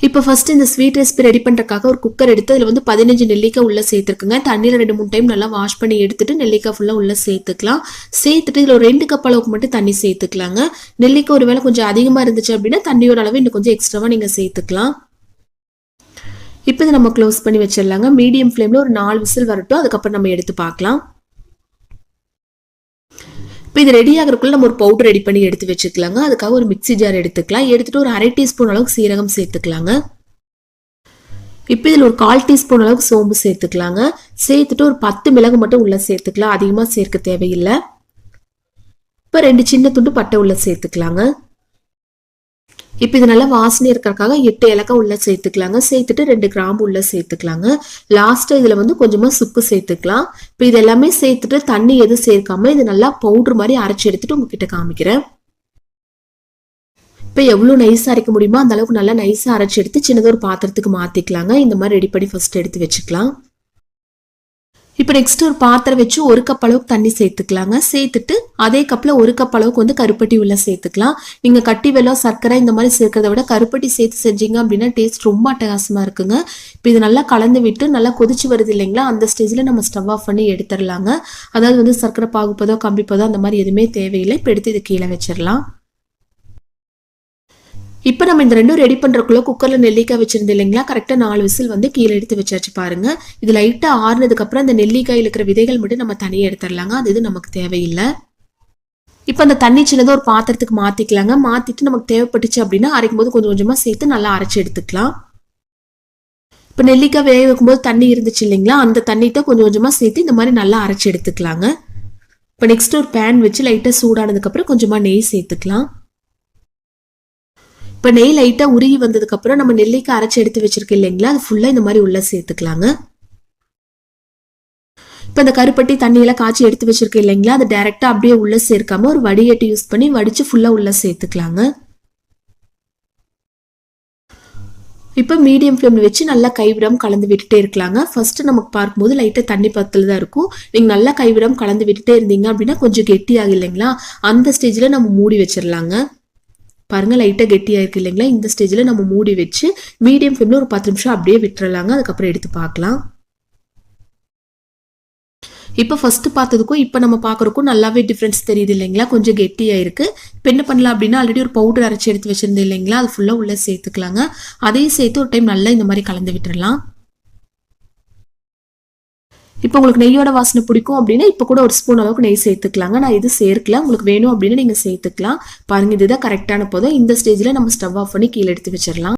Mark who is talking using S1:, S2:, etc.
S1: இப்போ ஃபர்ஸ்ட் இந்த sweet recipe ready பண்ணுறதுக்காக ஒரு குக்கர் எடுத்து அதில் வந்து 15 நெல்லிக்காய் உள்ளே சேர்த்துருக்குங்க. தண்ணியில் 2-3 டைம் நல்லா வாஷ் பண்ணி எடுத்துட்டு நெல்லிக்காய் ஃபுல்லாக உள்ளே சேர்த்துக்கலாம். சேர்த்துட்டு இதில் ஒரு 2 கப் அளவுக்கு மட்டும் தண்ணி சேர்த்துக்கலாங்க. நெல்லிக்காய் ஒரு வேளை கொஞ்சம் அதிகமாக இருந்துச்சு அப்படின்னா தண்ணியோட அளவு இன்னும் கொஞ்சம் எக்ஸ்ட்ராவாக நீங்கள் சேர்த்துக்கலாம். இப்போ இதை நம்ம க்ளோஸ் பண்ணி வச்சிடலாங்க. மீடியம் ஃப்ளேமில் ஒரு 4 விசில் வரட்டும், அதுக்கப்புறம் நம்ம எடுத்து பார்க்கலாம். இப்போ இது ரெடி ஆகிறதுக்குள்ள நம்ம ஒரு பவுடர் ரெடி பண்ணி எடுத்து வச்சுக்கலாங்க. அதுக்காக ஒரு மிக்சி ஜார் எடுத்துக்கலாம். எடுத்துட்டு ஒரு 1/2 டீஸ்பூன் அளவுக்கு சீரகம் சேர்த்துக்கலாங்க. இப்போ இதில் ஒரு 1/4 டீஸ்பூன் அளவுக்கு சோம்பு சேர்த்துக்கலாங்க. சேர்த்துட்டு ஒரு 10 மிளகு மட்டும் உள்ள சேர்த்துக்கலாம். அதிகமாக சேர்க்க தேவையில்லை. இப்போ 2 சின்ன துண்டு பட்டை உள்ள சேர்த்துக்கலாங்க. இப்போ இது நல்லா வாசனை இருக்கிறதுக்காக 8 ஏலக்காய் உள்ள சேர்த்துக்கலாங்க. சேர்த்துட்டு 2 கிராம்பு உள்ள சேர்த்துக்கலாங்க. லாஸ்ட்டாக இதில் வந்து கொஞ்சமாக சுக்கு சேர்த்துக்கலாம். இப்போ இது எல்லாமே சேர்த்துட்டு தண்ணி எதுவும் சேர்க்காம இது நல்லா பவுடர் மாதிரி அரைச்சி எடுத்துட்டு உங்ககிட்ட காமிக்கிறேன். இப்போ எவ்வளோ நைஸாக அரைக்க முடியுமோ அந்த அளவுக்கு நல்லா நைஸாக அரைச்சி எடுத்து சின்னதாக ஒரு பாத்திரத்துக்கு மாற்றிக்கலாங்க. இந்த மாதிரி ரெடி பண்ணி ஃபர்ஸ்ட் எடுத்து வச்சுக்கலாம். இப்போ நெக்ஸ்ட் ஒரு பாத்திரம் வச்சு 1 கப் அளவுக்கு தண்ணி சேர்த்துக்கலாங்க. சேர்த்துட்டு அதே கப்பில் 1 கப் அளவுக்கு வந்து கருப்பட்டி உள்ள சேர்த்துக்கலாம். நீங்கள் கட்டி வெல்லம் சர்க்கரை இந்த மாதிரி சேர்க்கறத விட கருப்பட்டி சேர்த்து செஞ்சீங்க அப்படின்னா டேஸ்ட் ரொம்ப அட்டகாசமாக இருக்குங்க. இப்போ இது நல்லா கலந்து விட்டு நல்லா கொதிச்சு வருது இல்லைங்களா, அந்த ஸ்டேஜில் நம்ம ஸ்டவ் ஆஃப் பண்ணி எடுத்துடலாங்க. அதாவது வந்து சர்க்கரை பாகுப்பதோ கம்பிப்பதோ அந்த மாதிரி எதுவுமே தேவையில்லை. இப்போ எடுத்து இது கீழே வச்சிடலாம். இப்போ நம்ம இந்த ரெண்டும் ரெடி பண்ணுறக்குள்ள குக்கரில் நெல்லிக்காய் வச்சிருந்து இல்லைங்களா, கரெக்டாக 4 விசில் வந்து கீழே எடுத்து வச்சாச்சு பாருங்க. இது லைட்டாக ஆறுனதுக்கப்புறம் அந்த நெல்லிக்காயில் இருக்கிற விதைகள் மட்டும் நம்ம தனியாக எடுத்துடலாங்க. அது இது நமக்கு தேவையில்லை. இப்போ அந்த தண்ணி சின்னதாக ஒரு பாத்திரத்துக்கு மாற்றிக்கலாங்க. மாற்றிட்டு நமக்கு தேவைப்பட்டுச்சு அப்படின்னா அரைக்கும் போது கொஞ்சம் கொஞ்சமாக சேர்த்து நல்லா அரைச்சி எடுத்துக்கலாம். இப்போ நெல்லிக்காய் வேக வைக்கும்போது தண்ணி இருந்துச்சு இல்லைங்களா, அந்த தண்ணிட்ட கொஞ்சம் கொஞ்சமாக சேர்த்து இந்த மாதிரி நல்லா அரைச்சி எடுத்துக்கலாங்க. இப்போ நெக்ஸ்ட் ஒரு பேன் வச்சு லைட்டாக சூடானதுக்கப்புறம் கொஞ்சமாக நெய் சேர்த்துக்கலாம். இப்போ நெய் லைட்டாக உருகி வந்ததுக்கப்புறம் நம்ம நெல்லிக்காய் அரைச்சி எடுத்து வச்சிருக்கோம் இல்லைங்களா, அது ஃபுல்லாக இந்த மாதிரி உள்ள சேர்த்துக்கலாங்க. இப்போ இந்த கருப்பட்டி தண்ணியெல்லாம் காய்ச்சி எடுத்து வச்சிருக்கோம் இல்லைங்களா, அது டைரெக்டாக அப்படியே உள்ள சேர்க்காம ஒரு வடிகட்டி யூஸ் பண்ணி வடிச்சு ஃபுல்லாக உள்ள சேர்த்துக்கலாங்க. இப்போ மீடியம் ஃப்ளேமில் வச்சு நல்லா கைவிடாமல் கலந்து விட்டுட்டே இருக்கலாங்க. ஃபர்ஸ்ட் நமக்கு பார்க்கும்போது லைட்டாக தண்ணி பத்தில் தான் இருக்கும். நீங்கள் நல்லா கைவிடாமல் கலந்து விட்டுட்டே இருந்தீங்க அப்படின்னா கொஞ்சம் கெட்டியாகும் இல்லைங்களா, அந்த ஸ்டேஜில் நம்ம மூடி வச்சிடலாங்க. பாருங்க லைட்டாக கெட்டியாக இருக்கு இல்லைங்களா, இந்த ஸ்டேஜில் நம்ம மூடி வச்சு மீடியம் ஃப்ளேமில் ஒரு 10 நிமிஷம் அப்படியே விட்டுறலாங்க. அதுக்கப்புறம் எடுத்து பார்க்கலாம். இப்போ ஃபர்ஸ்ட் பார்த்ததுக்கும் இப்போ நம்ம பார்க்குறக்கும் நல்லாவே டிஃப்ரென்ஸ் தெரியுது இல்லைங்களா, கொஞ்சம் கெட்டியாக இருக்கு. இப்போ என்ன பண்ணலாம் அப்படின்னா ஆல்ரெடி ஒரு பவுடர் அரைச்சி எடுத்து வச்சிருந்தேன் இல்லைங்களா, அது ஃபுல்லாக உள்ளே சேர்த்துக்கலாங்க. அதையும் சேர்த்து ஒரு டைம் நல்லா இந்த மாதிரி கலந்து விட்டுறலாம். இப்போ உங்களுக்கு நெய்யோட வாசனை பிடிக்கும் அப்படின்னா இப்போ கூட ஒரு ஸ்பூன் அளவுக்கு நெய் சேர்த்துக்கலாங்க. நான் இது சேர்க்கல, உங்களுக்கு வேணும் அப்படின்னு நீங்கள் சேர்த்துக்கலாம். பாருங்க இதுதான் கரெக்டான போதும். இந்த ஸ்டேஜில் நம்ம ஸ்டவ் ஆஃப் பண்ணி கீழே எடுத்து வச்சிடலாம்.